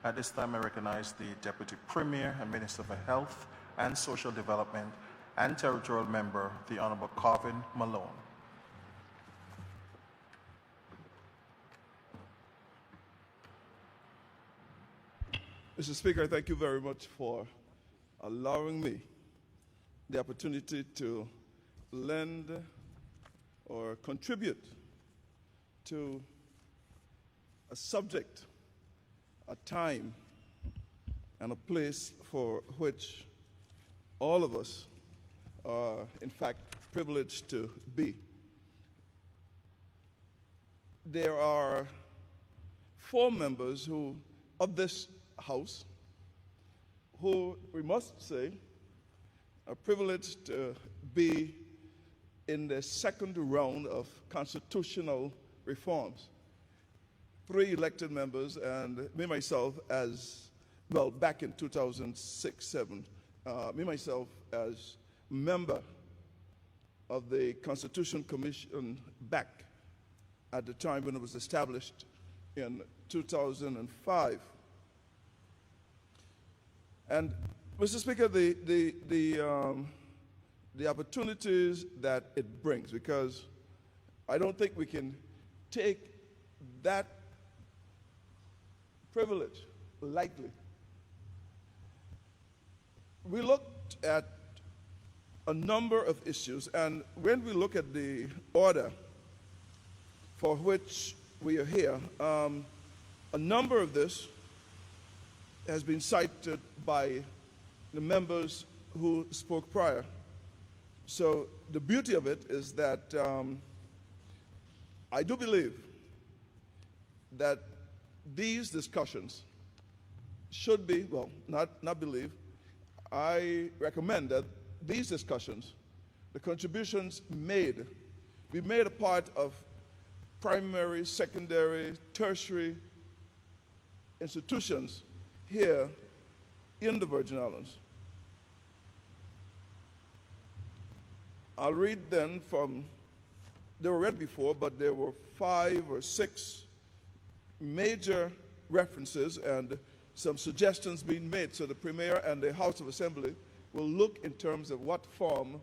At this time, I recognize the Deputy Premier and Minister for Health and Social Development and Territorial Member, the Hon Carvin Malone. Mr. Speaker, thank you very much for allowing me the opportunity to lend or contribute to a subject, a time, and a place for which all of us are, in fact, privileged to be. There are 4 members of this House who, we must say, are privileged to be in the second round of constitutional reforms. 3 elected members and me, myself, as, well, back in 2006-07, me, myself, as member of the Constitution Commission back at the time when it was established in 2005. And, Mr. Speaker, the opportunities that it brings, because I don't think we can take that privilege lightly. We looked at a number of issues, and when we look at the order for which we are here, a number of this has been cited by the members who spoke prior. So the beauty of it is that I do believe that these discussions should be, well, not believe, I recommend that these discussions, the contributions made, be made a part of primary, secondary, tertiary institutions here in the Virgin Islands. I'll read then from, they were read before, but there were 5 or 6 major references and some suggestions being made. So the Premier and the House of Assembly will look in terms of what form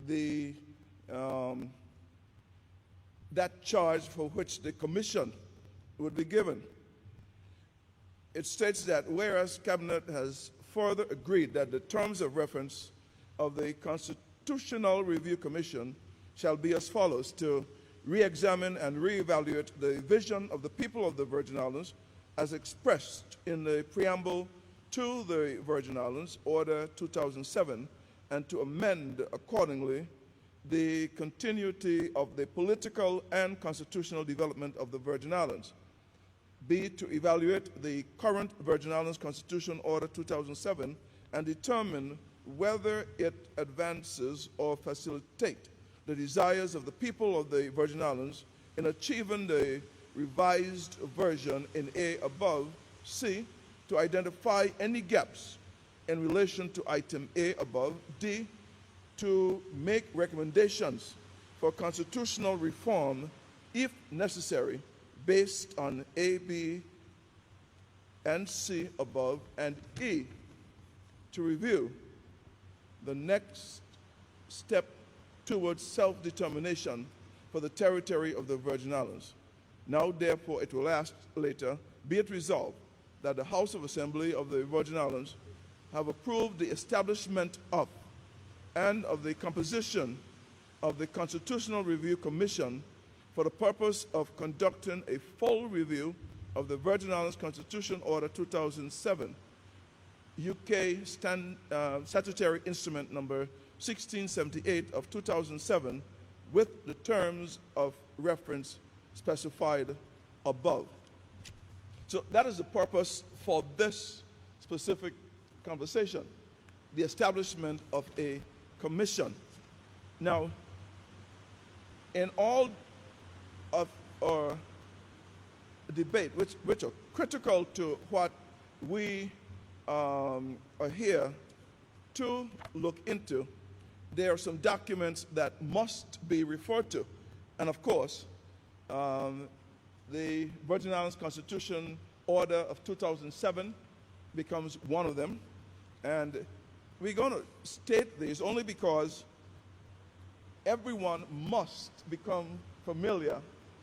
the that charge for which the Commission would be given. It states that whereas Cabinet has further agreed that the terms of reference of the Constitutional Review Commission shall be as follows: to re-examine and re-evaluate the vision of the people of the Virgin Islands as expressed in the preamble to the Virgin Islands Order 2007, and to amend accordingly the continuity of the political and constitutional development of the Virgin Islands. B, to evaluate the current Virgin Islands Constitution Order 2007 and determine whether it advances or facilitates the desires of the people of the Virgin Islands in achieving the revised version in A above. C, to identify any gaps in relation to item A above. D, to make recommendations for constitutional reform if necessary based on A, B, and C above. And E, to review the next step towards self-determination for the territory of the Virgin Islands. Now, therefore, it will ask later, be it resolved that the House of Assembly of the Virgin Islands have approved the establishment of and of the composition of the Constitutional Review Commission for the purpose of conducting a full review of the Virgin Islands Constitution Order 2007, UK Statutory Instrument number 1678 of 2007, with the terms of reference specified above. So that is the purpose for this specific conversation, the establishment of a commission. Now, in all of our debate, which are critical to what we are here to look into, there are some documents that must be referred to. And of course, the Virgin Islands Constitution Order of 2007 becomes one of them. And we're going to state these only because everyone must become familiar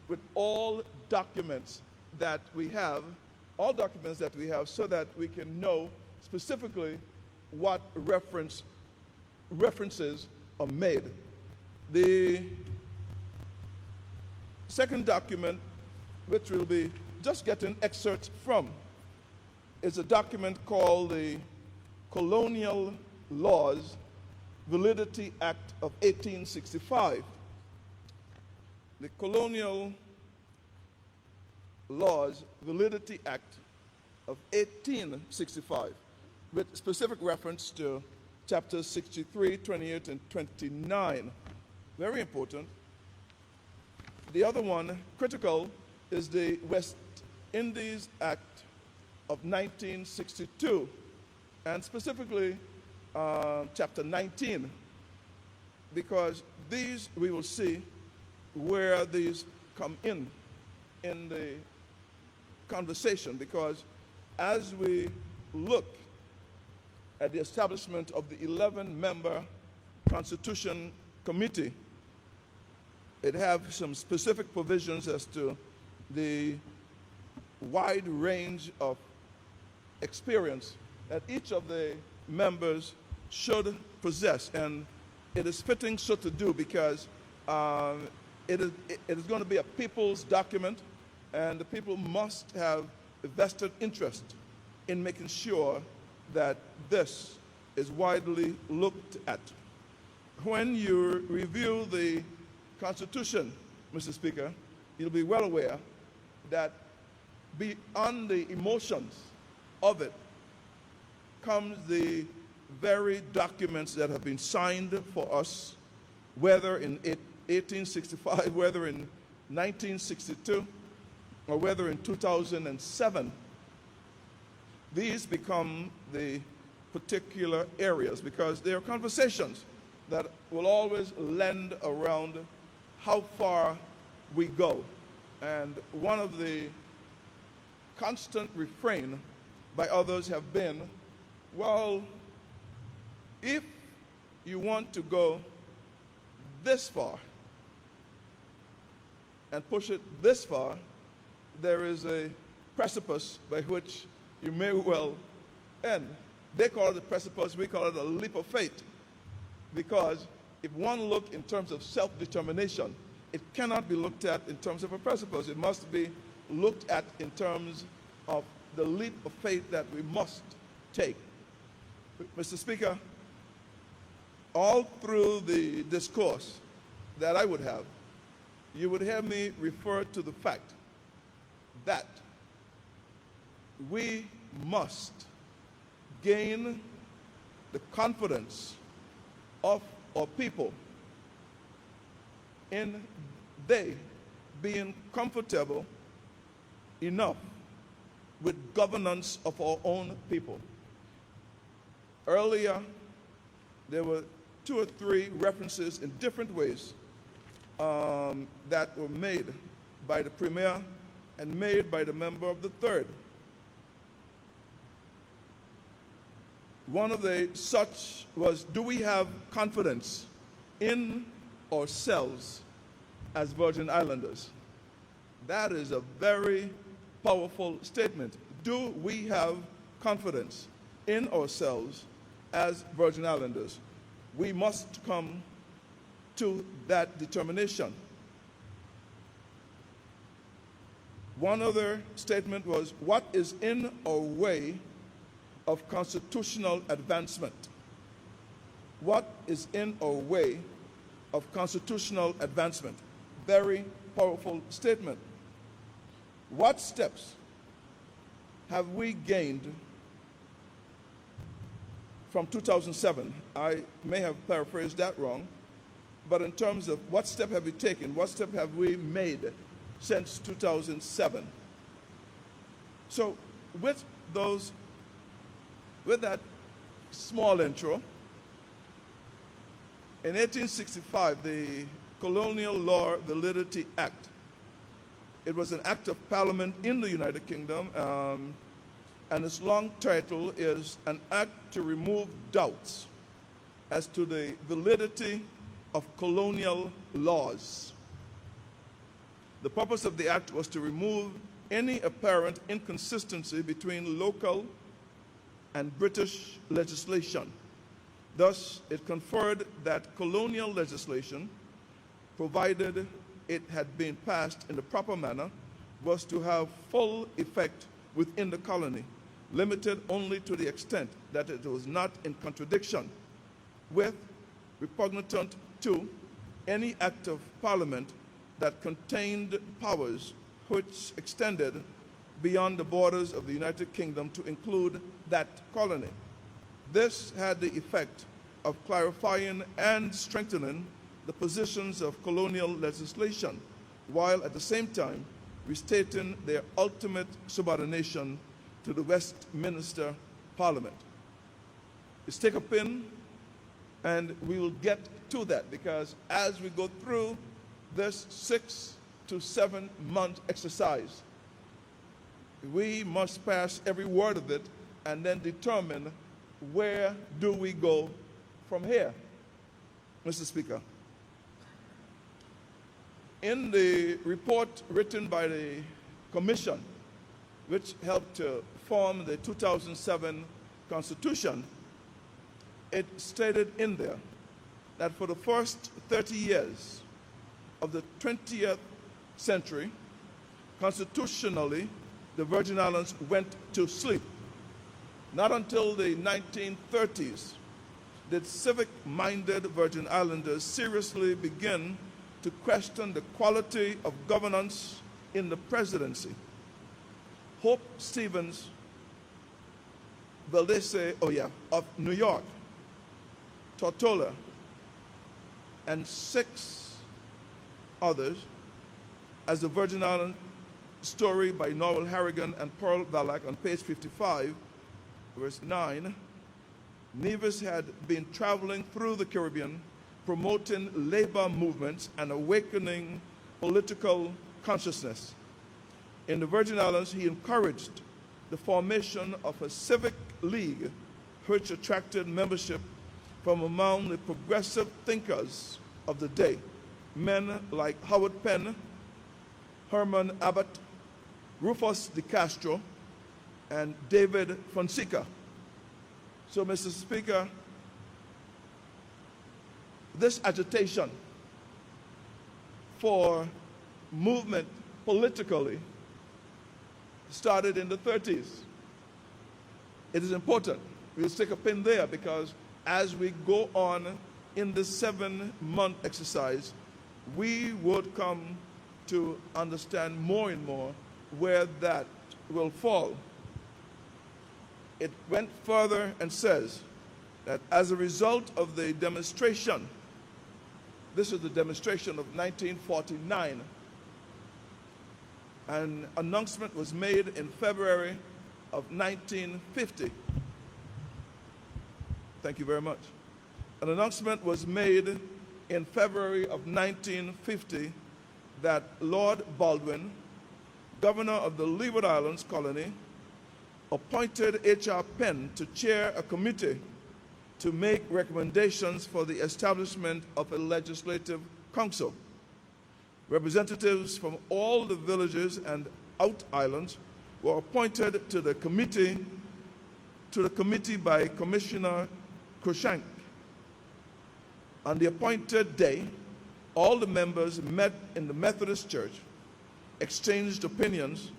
with all documents that we have, so that we can know specifically what references are made. The second document, which we'll be just getting excerpts from, is a document called the Colonial Laws Validity Act of 1865. The Colonial Laws Validity Act of 1865, with specific reference to chapters 63, 28, and 29. Very important. The other one, critical, is the West Indies Act of 1962, and specifically chapter 19, because these we will see where these come in the conversation, because as we look at the establishment of the 11-member Constitution Committee, it has some specific provisions as to the wide range of experience that each of the members should possess. And it is fitting so to do, because it is going to be a people's document, and the people must have a vested interest in making sure that this is widely looked at. When you review the Constitution, Mr. Speaker, you'll be well aware that beyond the emotions of it comes the very documents that have been signed for us, whether in 1865, whether in 1962, or whether in 2007. These become the particular areas, because there are conversations that will always lend around how far we go. And one of the constant refrain by others have been, well, if you want to go this far and push it this far, there is a precipice by which you may well end. They call it a precipice, we call it a leap of faith, because if one look in terms of self-determination, it cannot be looked at in terms of a precipice. It must be looked at in terms of the leap of faith that we must take. Mr. Speaker, all through the discourse that I would have, you would hear me refer to the fact that we must gain the confidence of our people in they being comfortable enough with governance of our own people. Earlier, there were 2 or 3 references in different ways that were made by the Premier and made by the member of the Third. One of the such was, do we have confidence in ourselves as Virgin Islanders? That is a very powerful statement. Do we have confidence in ourselves as Virgin Islanders? We must come to that determination. One other statement was, what is in our way of constitutional advancement? What is in our way of constitutional advancement? Very powerful statement. What steps have we gained from 2007? I may have paraphrased that wrong, but in terms of what step have we taken, what step have we made since 2007? So with that small intro, in 1865, the Colonial Law Validity Act It was an act of parliament in the United Kingdom, and its long title is An Act to Remove Doubts as to the Validity of Colonial Laws. The purpose of the act was to remove any apparent inconsistency between local and British legislation. Thus, it conferred that colonial legislation, provided it had been passed in the proper manner, was to have full effect within the colony, limited only to the extent that it was not in contradiction with, repugnant to, any act of parliament that contained powers which extended beyond the borders of the United Kingdom to include that colony. This had the effect of clarifying and strengthening the positions of colonial legislation, while at the same time restating their ultimate subordination to the Westminster Parliament. Let's take a pin, and we will get to that, because as we go through this 6 to 7 month exercise, we must pass every word of it and then determine where do we go from here, Mr. Speaker. In the report written by the Commission, which helped to form the 2007 Constitution, it stated in there that for the first 30 years of the 20th century, constitutionally, the Virgin Islands went to sleep. Not until the 1930s did civic-minded Virgin Islanders seriously begin to question the quality of governance in the presidency. Hope Stevens Valdese, of New York, Tortola, and 6 others, as the Virgin Island story by Noel Harrigan and Pearl Ballack on page 55, verse 9, Nevis had been traveling through the Caribbean, promoting labor movements and awakening political consciousness. In the Virgin Islands, he encouraged the formation of a civic league which attracted membership from among the progressive thinkers of the day, men like Howard Penn, Herman Abbott, Rufus de Castro, and David Fonseca. So, Mr. Speaker, this agitation for movement politically started in the 30s. It is important. We'll stick a pin there, because as we go on in this 7-month exercise, we would come to understand more and more where that will fall. It went further and says that as a result of the demonstration, this is the demonstration of 1949, an announcement was made in February of 1950. Thank you very much. An announcement was made in February of 1950 that Lord Baldwin, governor of the Leeward Islands colony, appointed H.R. Penn to chair a committee to make recommendations for the establishment of a legislative council. Representatives from all the villages and out islands were appointed to the committee by Commissioner Cruikshank. On the appointed day, all the members met in the Methodist Church, exchanged opinions,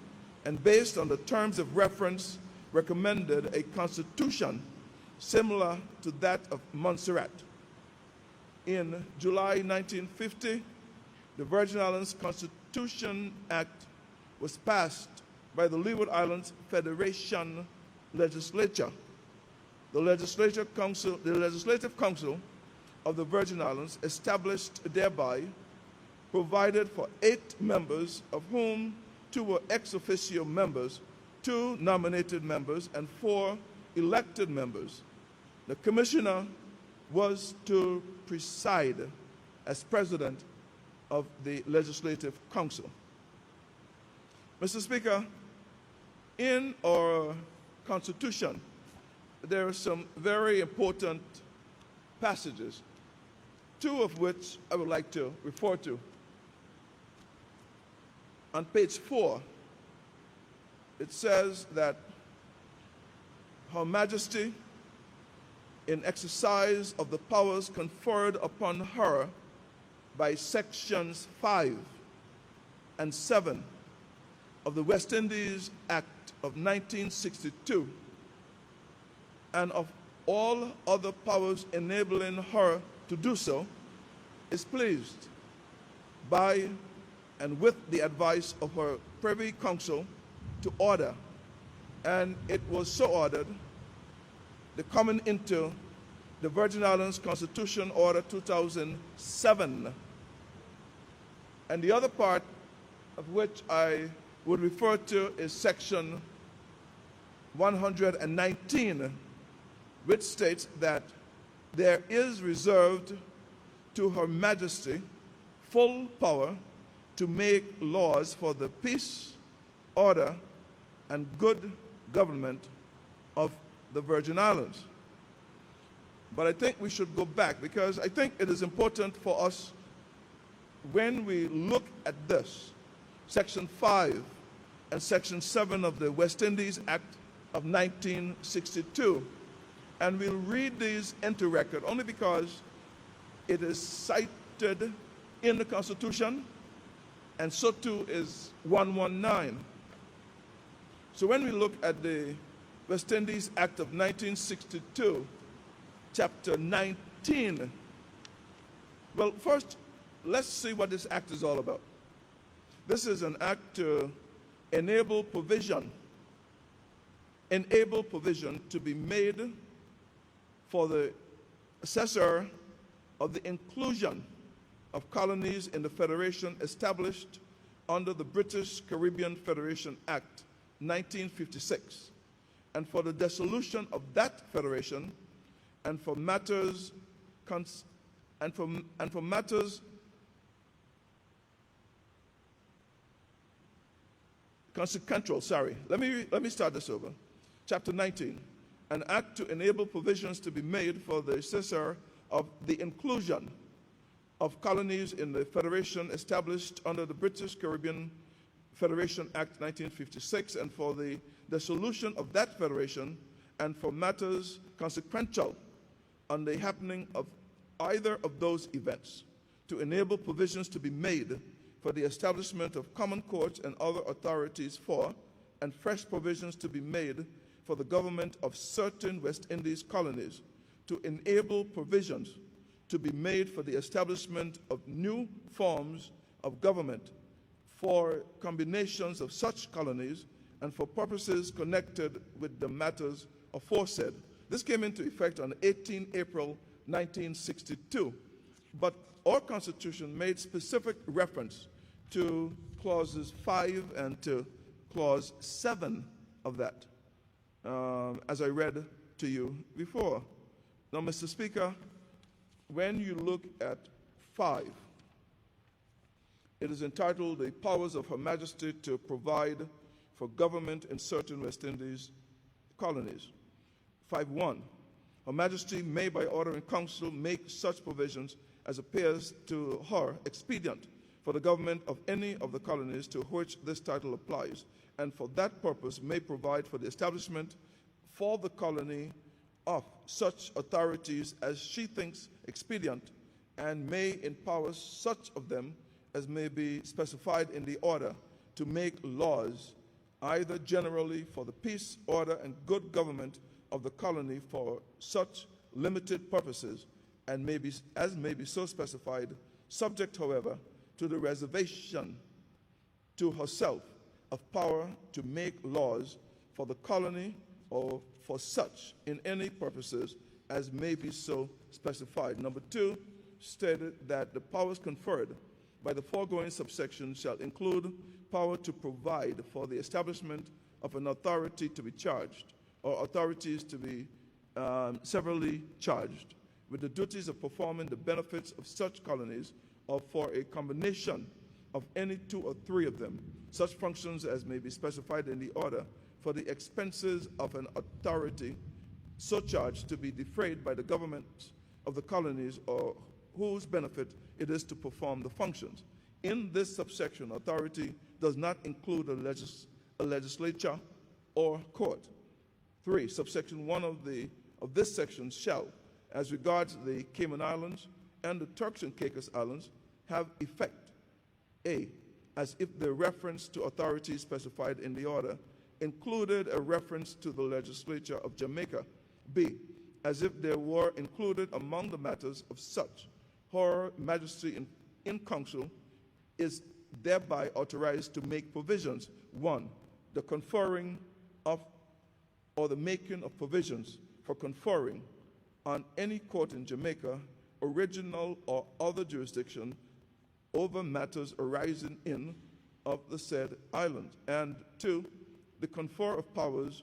and based on the terms of reference, recommended a constitution similar to that of Montserrat. In July 1950, the Virgin Islands Constitution Act was passed by the Leeward Islands Federation Legislature. The Legislative Council of the Virgin Islands, established thereby, provided for 8 members, of whom 2 were ex officio members, 2 nominated members, and 4 elected members. The commissioner was to preside as president of the Legislative Council. Mr. Speaker, in our Constitution, there are some very important passages, two of which I would like to refer to. On page 4, it says that Her Majesty, in exercise of the powers conferred upon her by sections 5 and 7 of the West Indies Act of 1962, and of all other powers enabling her to do so, is pleased by and with the advice of her Privy Council to order, and it was so ordered, the coming into the Virgin Islands Constitution Order 2007. And the other part of which I would refer to is section 119, which states that there is reserved to Her Majesty full power to make laws for the peace, order, and good government of the Virgin Islands. But I think we should go back, because I think it is important for us, when we look at this, Section 5 and Section 7 of the West Indies Act of 1962, and we'll read these into record only because it is cited in the Constitution, and so too is 119. So when we look at the West Indies Act of 1962, Chapter 19, well, first, let's see what this act is all about. This is an act to enable provision to be made for the assessor of the inclusion of colonies in the Federation established under the British Caribbean Federation Act 1956, and for the dissolution of that federation, and for matters consequential. Let me start this over. Chapter 19, an act to enable provisions to be made for the assessor of the inclusion of colonies in the Federation established under the British Caribbean Federation Act 1956, and for the dissolution of that federation, and for matters consequential on the happening of either of those events, to enable provisions to be made for the establishment of common courts and other authorities for, and fresh provisions to be made for the government of certain West Indies colonies, to enable provisions to be made for the establishment of new forms of government for combinations of such colonies and for purposes connected with the matters aforesaid. This came into effect on 18 April 1962, but our Constitution made specific reference to clauses 5 and to clause 7 of that, as I read to you before. Now, Mr. Speaker, when you look at 5, it is entitled "The Powers of Her Majesty to Provide for Government in Certain West Indies Colonies." 5.1, Her Majesty may by order in council make such provisions as appears to her expedient for the government of any of the colonies to which this title applies, and for that purpose may provide for the establishment for the colony of such authorities as she thinks expedient, and may empower such of them as may be specified in the order to make laws either generally for the peace, order, and good government of the colony for such limited purposes, and may be so specified, subject, however, to the reservation to herself of power to make laws for the colony or for such in any purposes as may be so specified. Number 2 stated that the powers conferred by the foregoing subsection shall include power to provide for the establishment of an authority to be charged or authorities to be severally charged with the duties of performing the benefits of such colonies, or for a combination of any two or three of them, such functions as may be specified in the order, for the expenses of an authority so charged to be defrayed by the government of the colonies or whose benefit it is to perform the functions. In this subsection, authority does not include a legislature or court. 3. Subsection 1 of this section shall, as regards the Cayman Islands and the Turks and Caicos Islands, have effect: A, as if the reference to authority specified in the order included a reference to the legislature of Jamaica. B, as if there were included among the matters of such Her Majesty in Council is thereby authorized to make provisions: 1, the conferring of or the making of provisions for conferring on any court in Jamaica, original or other jurisdiction, over matters arising in of the said island, and 2, the confer of powers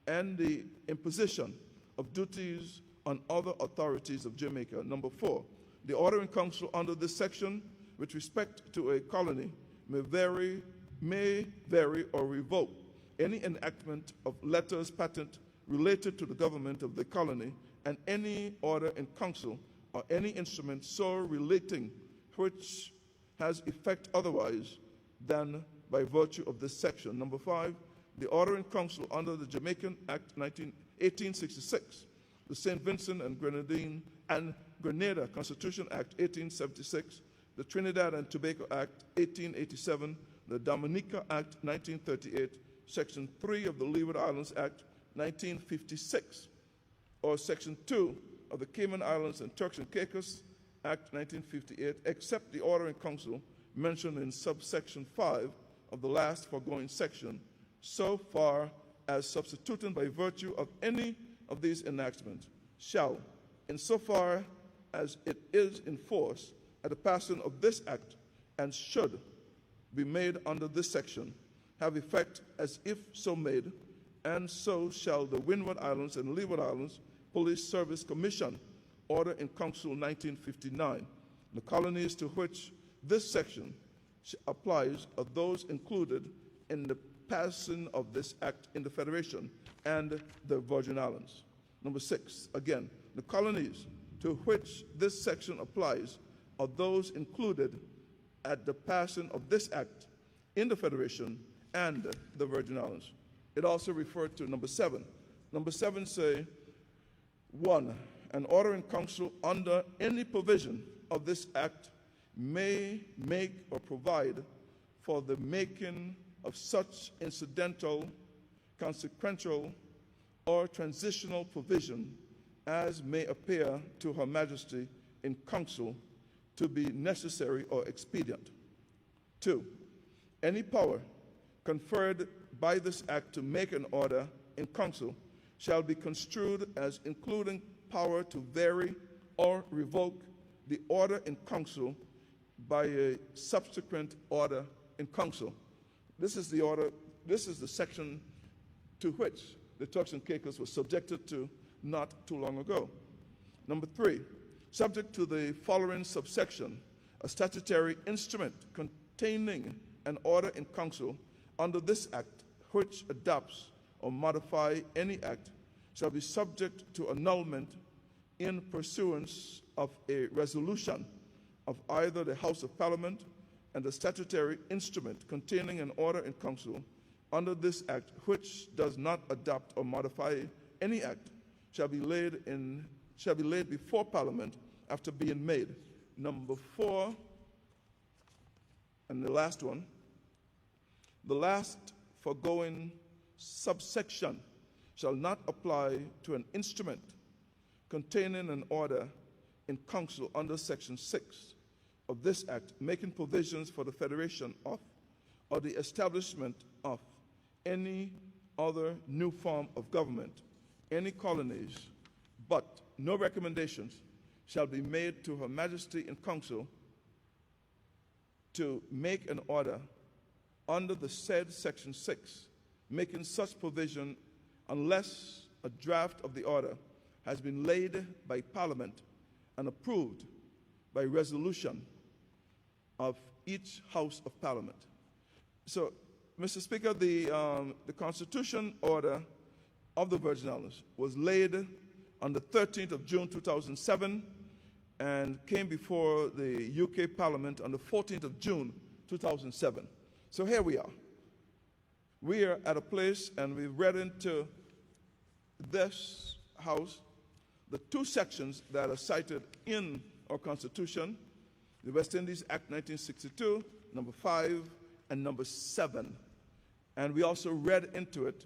and the imposition of duties on other authorities of Jamaica. Number 4, the order in council under this section with respect to a colony may vary or revoke any enactment of letters patent related to the government of the colony, and any order in council or any instrument so relating which has effect otherwise than by virtue of this section. Number 5, the order in council under the Jamaican Act 1866, the St. Vincent and Grenada Constitution Act 1876, the Trinidad and Tobago Act 1887, the Dominica Act 1938, Section 3 of the Leeward Islands Act 1956, or Section 2 of the Cayman Islands and Turks and Caicos Act 1958, except the order in council mentioned in subsection 5 of the last foregoing section, so far as substituting by virtue of any of these enactments, shall, insofar as it is in force at the passing of this act, and should be made under this section, have effect as if so made, and so shall the Windward Islands and Leeward Islands Police Service Commission Order in Council 1959. The colonies to which this section applies are those included in the passing of this act in the Federation and the Virgin Islands. Number 6, again, the colonies to which this section applies are those included at the passing of this act in the Federation and the Virgin Islands. It also referred to number 7. Number 7 say, 1, an order in council under any provision of this act may make or provide for the making of such incidental, consequential, or transitional provision as may appear to Her Majesty in council to be necessary or expedient. 2, any power conferred by this act to make an order in council shall be construed as including power to vary or revoke the order in council by a subsequent order in council. This is the order, this is the section to which the Turks and Caicos was subjected to not too long ago. Number 3, subject to the following subsection, a statutory instrument containing an order in council under this act which adopts or modify any act shall be subject to annulment in pursuance of a resolution of either the House of Parliament, and the statutory instrument containing an order in council under this act which does not adopt or modify any act shall be laid before Parliament after being made. Number 4, and the last one, the last foregoing subsection shall not apply to an instrument containing an order in council under Section 6 of this act, making provisions for the federation of or the establishment of any other new form of government, any colonies, but no recommendations shall be made to Her Majesty in council to make an order under the said Section 6, making such provision unless a draft of the order has been laid by Parliament and approved by resolution of each House of Parliament. So, Mr. Speaker, the Constitution order of the Virgin Islands was laid on the 13th of June 2007 and came before the UK Parliament on the 14th of June 2007. So here we are. We are at a place, and we've read into this House the two sections that are cited in our Constitution, the West Indies Act 1962, number 5 and number 7. And we also read into it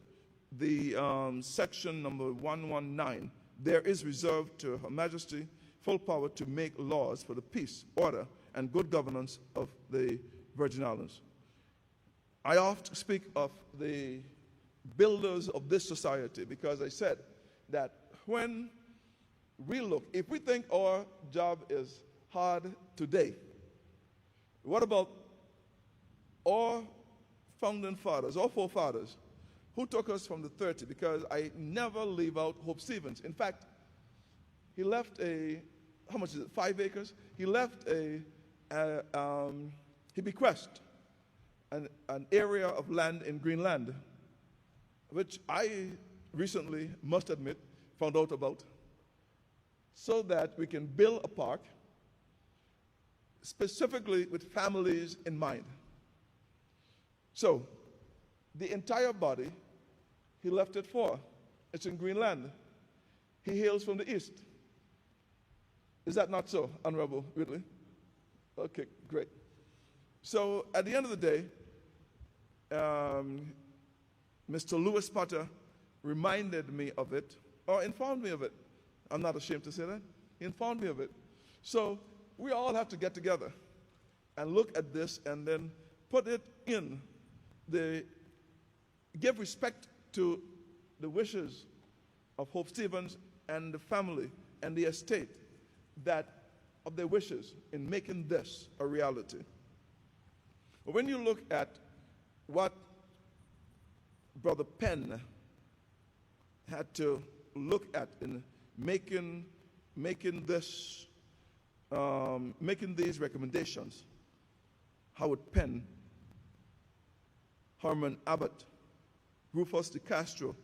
the section number 119. There is reserved to Her Majesty full power to make laws for the peace, order, and good governance of the Virgin Islands. I often speak of the builders of this society because I said that when we look, if we think our job is hard today, what about our founding fathers, our forefathers, who took us from the 30? Because I never leave out Hope Stevens. In fact, he left how much is it, 5 acres? He left he bequeathed an area of land in Greenland, which I recently, must admit, found out about, so that we can build a park specifically with families in mind. So, the entire body, he left it for. It's in Greenland. He hails from the east. Is that not so, Honorable Whitley? Okay, great. So, at the end of the day, Mr. Lewis Potter reminded me of it, or informed me of it. I'm not ashamed to say that. He informed me of it. So we all have to get together and look at this and then put it in give respect to the wishes of Hope Stevens and the family and the estate of their wishes in making this a reality. But when you look at what Brother Penn had to look at in making these recommendations, Howard Penn, Herman Abbott, Rufus de Castro,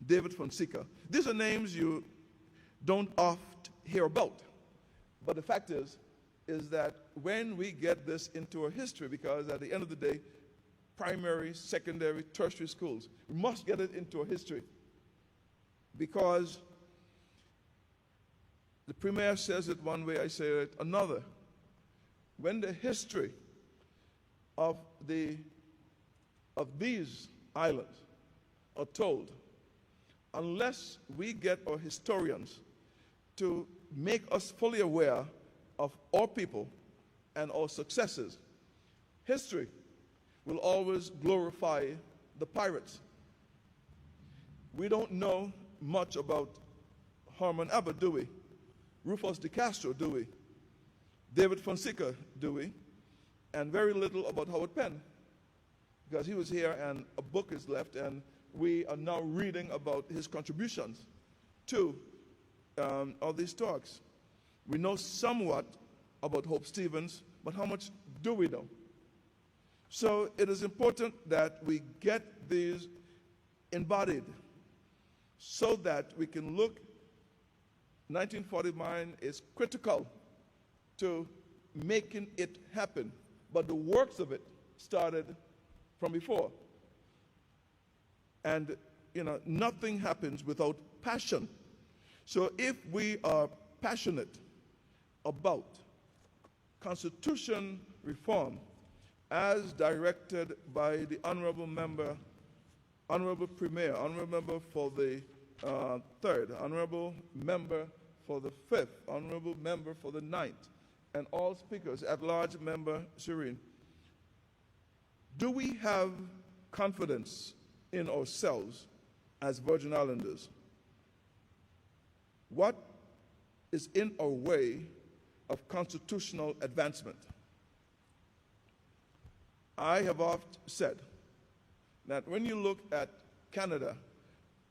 David Fonseca. These are names you don't oft hear about. But the fact is that when we get this into our history, because at the end of the day, primary, secondary, tertiary schools, we must get it into our history. Because the Premier says it one way, I say it another. When the history of these islands are told, unless we get our historians to make us fully aware of our people and our successes, history will always glorify the pirates. We don't know much about Herman Abbott, do we? Rufus de Castro, do we? David Fonseca, do we? And very little about Howard Penn, because he was here and a book is left, and we are now reading about his contributions to all these talks. We know somewhat about Hope Stevens, but how much do we know? So it is important that we get these embodied so that we can look. 1949 is critical to making it happen, but the works of it started from before. And, nothing happens without passion. So if we are passionate about Constitution reform as directed by the Honorable Member, Honorable Premier, Honorable Member for the 3rd, Honorable Member for the 5th, Honorable Member for the 9th, and all speakers at large, Member Serene, do we have confidence in ourselves as Virgin Islanders? What is in our way of constitutional advancement? I have often said that when you look at Canada,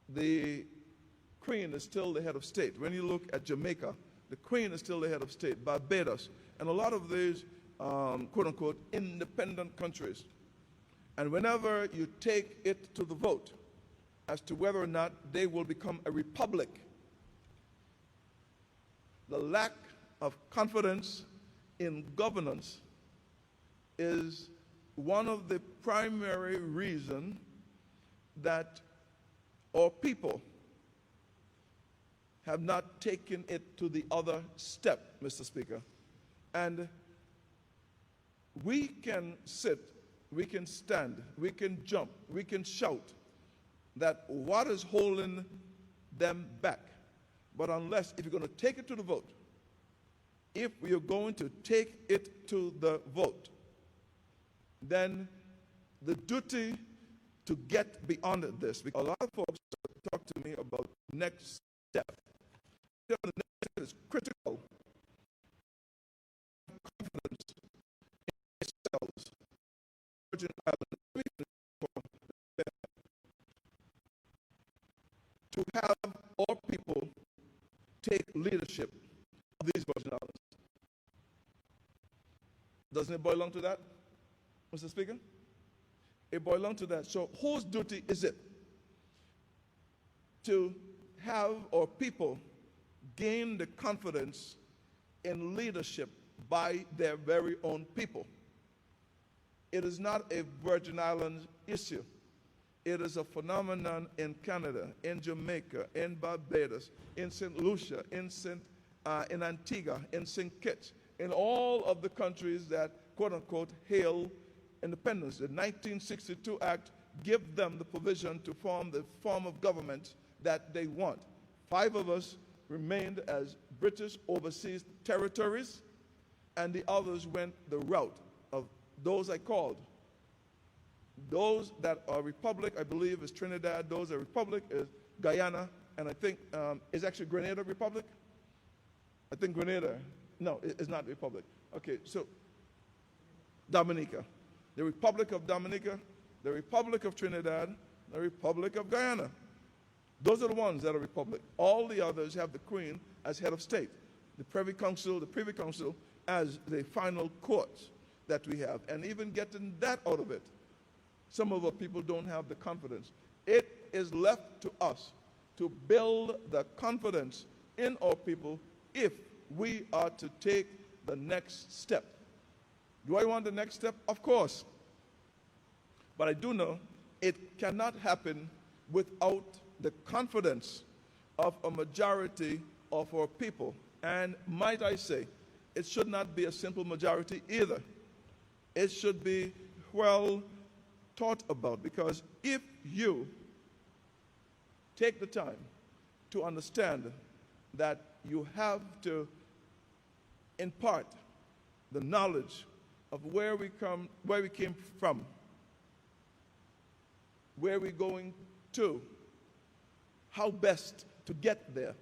the Queen is still the head of state. When you look at Jamaica, the Queen is still the head of state. Barbados, and a lot of these quote-unquote, independent countries. And whenever you take it to the vote as to whether or not they will become a republic, the lack of confidence in governance is one of the primary reasons that our people have not taken it to the other step, Mr. Speaker. And we can sit, we can stand, we can jump, we can shout that what is holding them back. But unless, if you're going to take it to the vote, if we are going to take it to the vote, then the duty to get beyond this, because a lot of folks talk to me about next step. The next step is critical. Confidence in ourselves. Virgin Islands, to have all people take leadership of these Virgin Islands. Doesn't it boil down to that, Mr. Speaker? It boils down to that. So whose duty is it to have our people gain the confidence in leadership by their very own people? It is not a Virgin Islands issue. It is a phenomenon in Canada, in Jamaica, in Barbados, in St. Lucia, in Antigua, in St. Kitts, in all of the countries that, quote-unquote, hail independence. The 1962 Act gives them the provision to form the form of government that they want. 5 of us remained as British overseas territories, and the others went the route of those I called. Those that are republic, I believe, is Trinidad. Those that are republic is Guyana, and I think is actually Grenada republic? I think Grenada, no, it's not republic. Okay, so Dominica. The Republic of Dominica, the Republic of Trinidad, the Republic of Guyana. Those are the ones that are republic. All the others have the Queen as head of state, the Privy Council as the final courts that we have. And even getting that out of it, some of our people don't have the confidence. It is left to us to build the confidence in our people if we are to take the next step. Do I want the next step? Of course. But I do know it cannot happen without the confidence of a majority of our people. And might I say, it should not be a simple majority either. It should be well thought about, because if you take the time to understand that you have to impart the knowledge of where we came from, where we're going to, how best to get there,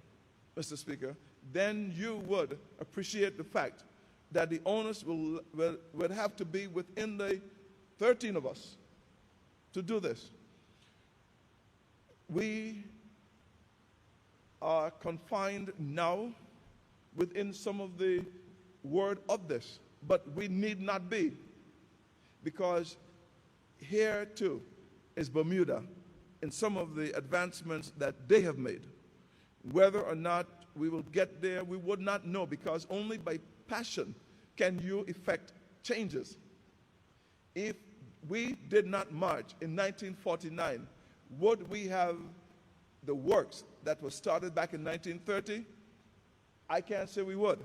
Mr. Speaker, then you would appreciate the fact that the onus would have to be within the 13 of us to do this. We are confined now within some of the word of this, but we need not be, because here too is Bermuda in some of the advancements that they have made. Whether or not we will get there, we would not know, because only by passion can you effect changes. If we did not march in 1949, would we have the works that were started back in 1930? I can't say we would.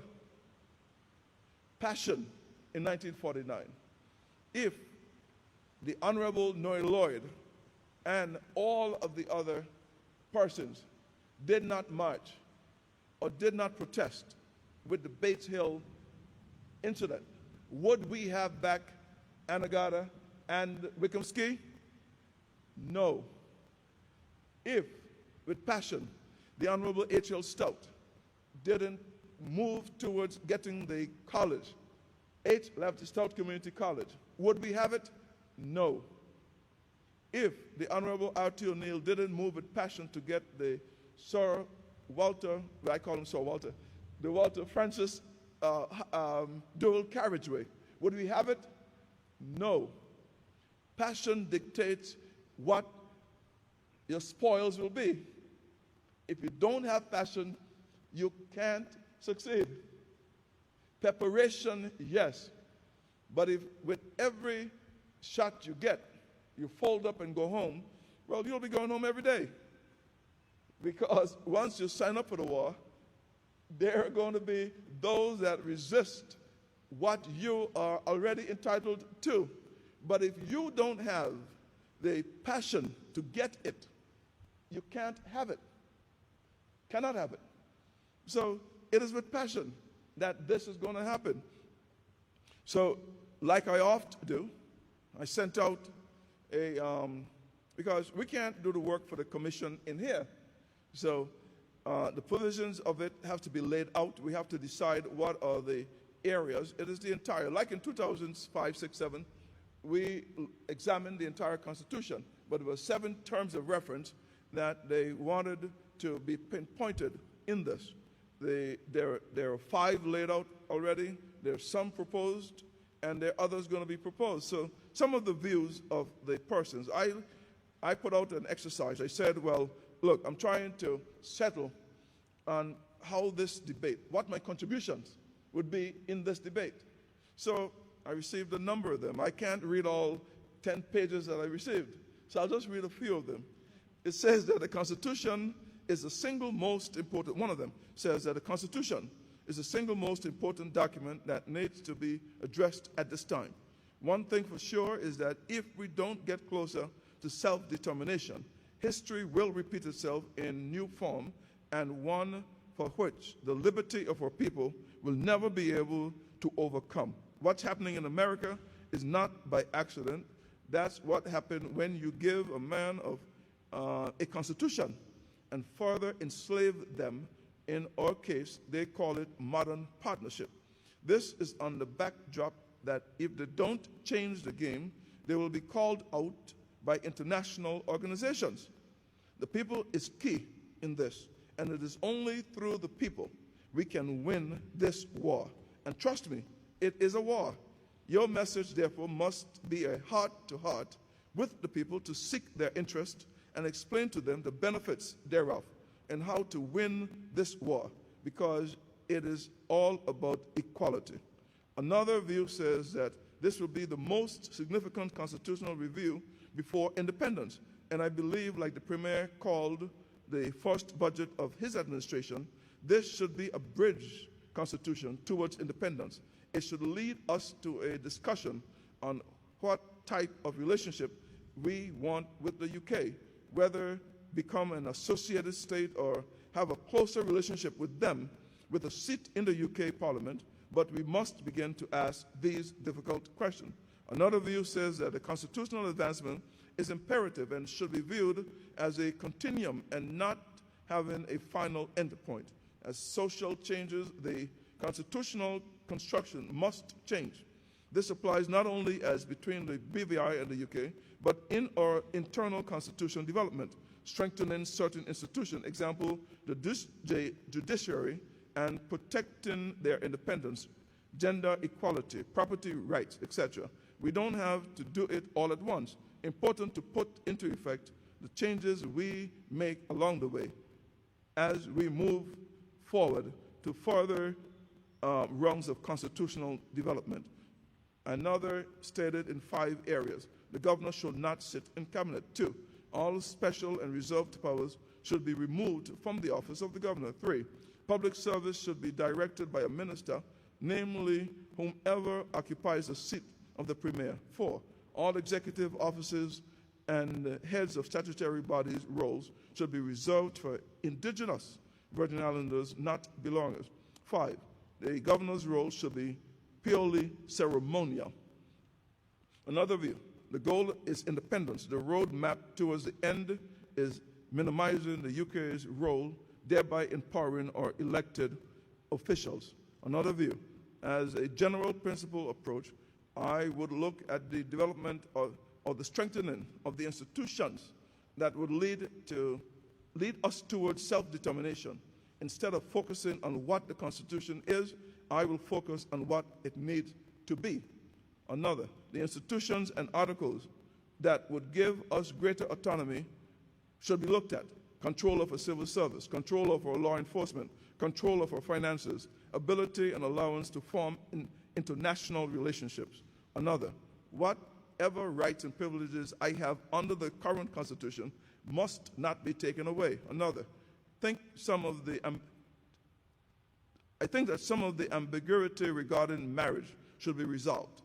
Passion in 1949. If the Honorable Noel Lloyd and all of the other persons did not march or did not protest with the Bates Hill incident, would we have back Anegada and Wickham-Ski? No. If, with passion, the Honorable H.L. Stout didn't move towards getting the college, H left the Stout Community College, would we have it? No. If the Honorable R.T. O'Neill didn't move with passion to get the Sir Walter, I call him Sir Walter, the Walter Francis dual carriageway, Would we have it? No. Passion dictates what your spoils will be. If you don't have passion, you can't succeed. Preparation, yes. But if with every shot you get, you fold up and go home, well, you'll be going home every day. Because once you sign up for the war, there are going to be those that resist what you are already entitled to. But if you don't have the passion to get it, you can't have it. Cannot have it. So it is with passion that this is going to happen. So, like I often do, I sent out because we can't do the work for the commission in here. So the provisions of it have to be laid out. We have to decide what are the areas. It is the entire, like in 2005, 6, 7, we examined the entire Constitution, but there were 7 terms of reference that they wanted to be pinpointed in this. There are 5 laid out already. There are some proposed, and there are others going to be proposed. So some of the views of the persons, I put out an exercise. I said, well, look, I'm trying to settle on how this debate, what my contributions would be in this debate. So I received a number of them. I can't read all 10 pages that I received, so I'll just read a few of them. It says that the Constitution is the single most important, one of them says that the Constitution is the single most important document that needs to be addressed at this time. One thing for sure is that if we don't get closer to self-determination, history will repeat itself in new form, and one for which the liberty of our people will never be able to overcome. What's happening in America is not by accident. That's what happened when you give a man of a constitution and further enslave them. In our case, they call it modern partnership. This is on the backdrop that if they don't change the game, they will be called out by international organizations. The people is key in this, and it is only through the people we can win this war. And trust me, it is a war. Your message, therefore, must be a heart-to-heart with the people to seek their interest and explain to them the benefits thereof and how to win this war, because it is all about equality. Another view says that this will be the most significant constitutional review before independence. And I believe, like the Premier called the first budget of his administration, this should be a bridge constitution towards independence. It should lead us to a discussion on what type of relationship we want with the UK, whether become an associated state or have a closer relationship with them with a seat in the UK Parliament, but we must begin to ask these difficult questions. Another view says that the constitutional advancement is imperative and should be viewed as a continuum and not having a final endpoint. As social changes, the constitutional construction must change. This applies not only as between the BVI and the UK, but in our internal constitutional development, strengthening certain institutions, example, the judiciary, and protecting their independence, gender equality, property rights, etc. We don't have to do it all at once. Important to put into effect the changes we make along the way as we move forward to further rounds of constitutional development. Another stated in 5 areas. The governor should not sit in cabinet. 2, all special and reserved powers should be removed from the office of the governor. 3, public service should be directed by a minister, namely whomever occupies the seat of the premier. 4, all executive offices and heads of statutory bodies' roles should be reserved for indigenous Virgin Islanders, not belongers. 5, the governor's role should be purely ceremonial. Another view, the goal is independence. The roadmap towards the end is minimizing the UK's role, thereby empowering our elected officials. Another view, as a general principle approach, I would look at the development of the strengthening of the institutions that would lead us towards self-determination. Instead of focusing on what the Constitution is, I will focus on what it needs to be. Another, the institutions and articles that would give us greater autonomy should be looked at. Control of a civil service, control of our law enforcement, control of our finances, ability and allowance to form international relationships. Another, whatever rights and privileges I have under the current Constitution must not be taken away. Another, I think that some of the ambiguity regarding marriage should be resolved.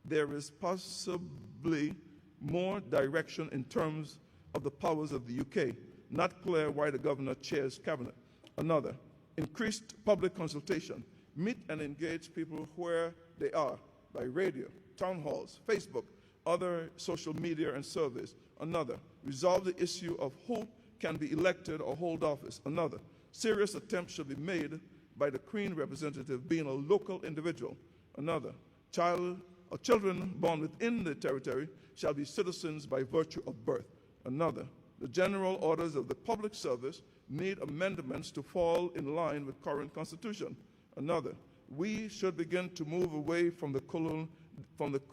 There is possibly more direction in terms of the powers of the UK. Not clear why the governor chairs cabinet. Another, increased public consultation. Meet and engage people where they are by radio, town halls, Facebook, other social media and surveys. Another, resolve the issue of who can be elected or hold office. Another, serious attempts should be made by the Queen representative being a local individual. Another, children born within the territory shall be citizens by virtue of birth. Another, the general orders of the public service need amendments to fall in line with current Constitution. Another, we should begin to move away from the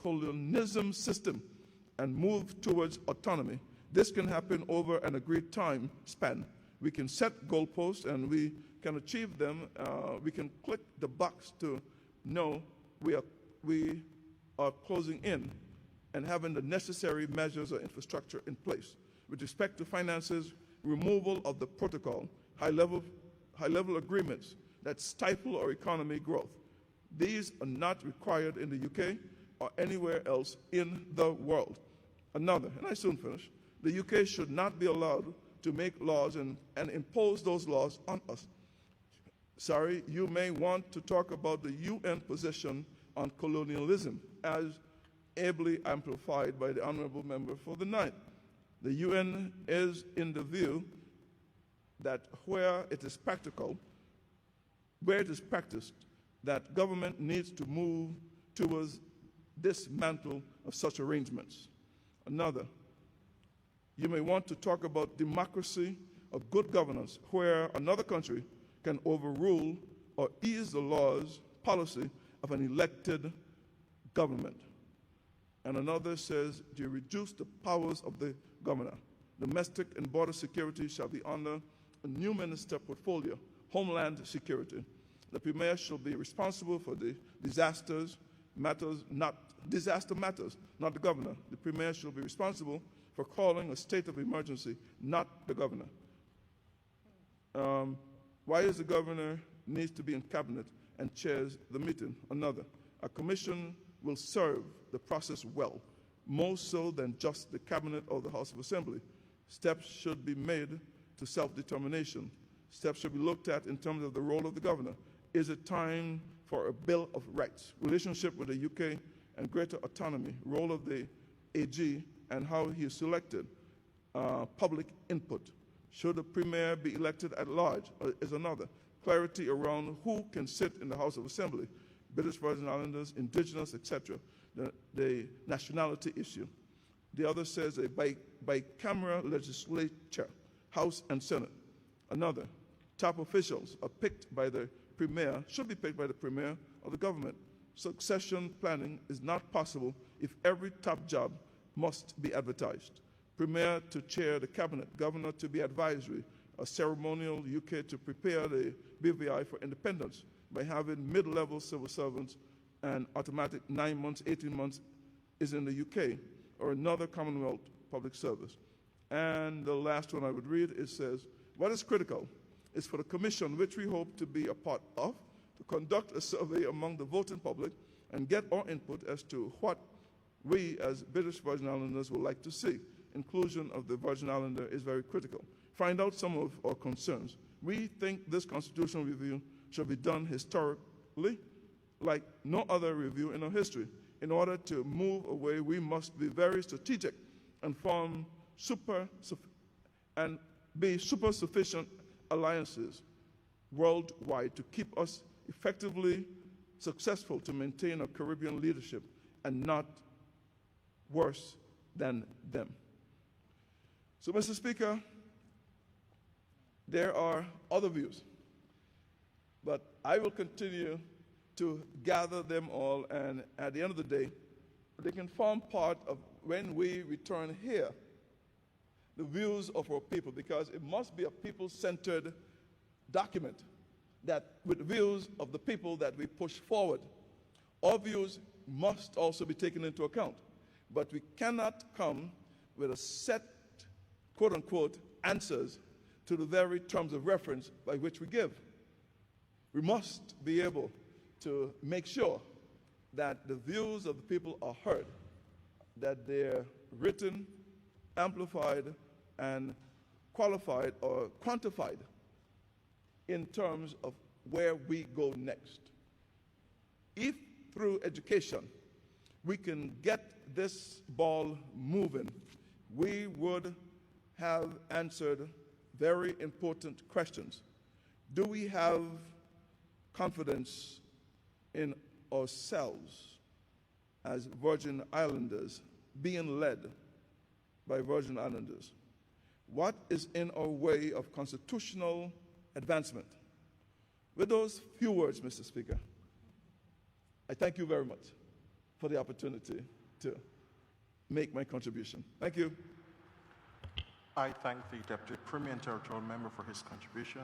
colonialism system and move towards autonomy. This can happen over an agreed time span. We can set goalposts and we can achieve them. We can click the box to know we are closing in and having the necessary measures or infrastructure in place. With respect to finances, removal of the protocol, high-level agreements that stifle our economy growth. These are not required in the UK or anywhere else in the world. Another, and I soon finish, the UK should not be allowed to make laws and impose those laws on us. Sorry, you may want to talk about the U.n. position on colonialism, as ably amplified by the honorable member for the ninth. The UN is in the view that where it is practiced, that government needs to move towards dismantle of such arrangements. Another, you may want to talk about democracy or good governance, where another country can overrule or ease the laws, policy of an elected government. And another says, do you reduce the powers of the governor? Domestic and border security shall be under a new minister portfolio, Homeland Security. The Premier shall be responsible for the disaster matters, not the governor. The Premier shall be responsible for calling a state of emergency, not the governor. Why is the governor needs to be in cabinet and chairs the meeting? Another, a commission will serve the process well, more so than just the cabinet or the House of Assembly. Steps should be made to self-determination. Steps should be looked at in terms of the role of the governor. Is it time for a Bill of Rights? Relationship with the UK and greater autonomy, role of the AG and how he is selected, public input. Should the Premier be elected at large is another. Clarity around who can sit in the House of Assembly, British Virgin Islanders, Indigenous, etc., the nationality issue. The other says a bicameral legislature, House and Senate. Another, top officials are picked by the Premier, should be picked by the Premier of the government. Succession planning is not possible if every top job must be advertised. Premier to chair the cabinet, governor to be advisory, a ceremonial UK to prepare the BVI for independence by having mid-level civil servants and automatic 9 months, 18 months is in the UK, or another Commonwealth public service. And the last one I would read, it says, what is critical is for the Commission, which we hope to be a part of, to conduct a survey among the voting public and get our input as to what we as British Virgin Islanders would like to see. Inclusion of the Virgin Islander is very critical. Find out some of our concerns. We think this constitutional review should be done historically, like no other review in our history. In order to move away, we must be very strategic and form be super sufficient alliances worldwide to keep us effectively successful to maintain our Caribbean leadership and not worse than them. So, Mr. Speaker, there are other views, but I will continue to gather them all, and at the end of the day, they can form part of when we return here, the views of our people, because it must be a people-centered document that with views of the people that we push forward. Our views must also be taken into account, but we cannot come with a set, quote-unquote, answers to the very terms of reference by which we give. We must be able to make sure that the views of the people are heard, that they're written, amplified, and qualified or quantified in terms of where we go next. If through education we can get this ball moving, we would have answered very important questions. Do we have confidence in ourselves as Virgin Islanders, being led by Virgin Islanders? What is in our way of constitutional advancement? With those few words, Mr. Speaker, I thank you very much for the opportunity to make my contribution. Thank you. I thank the Deputy Premier and Territorial Member for his contribution.